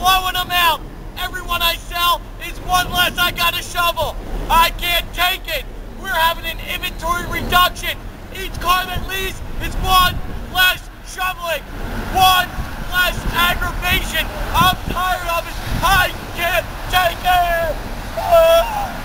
blowing them out. Everyone I sell is one less I gotta shovel. I can't take it. We're having an inventory reduction. Each car that leaves is one less shoveling. One less aggravation. I'm tired of it. I can't take it.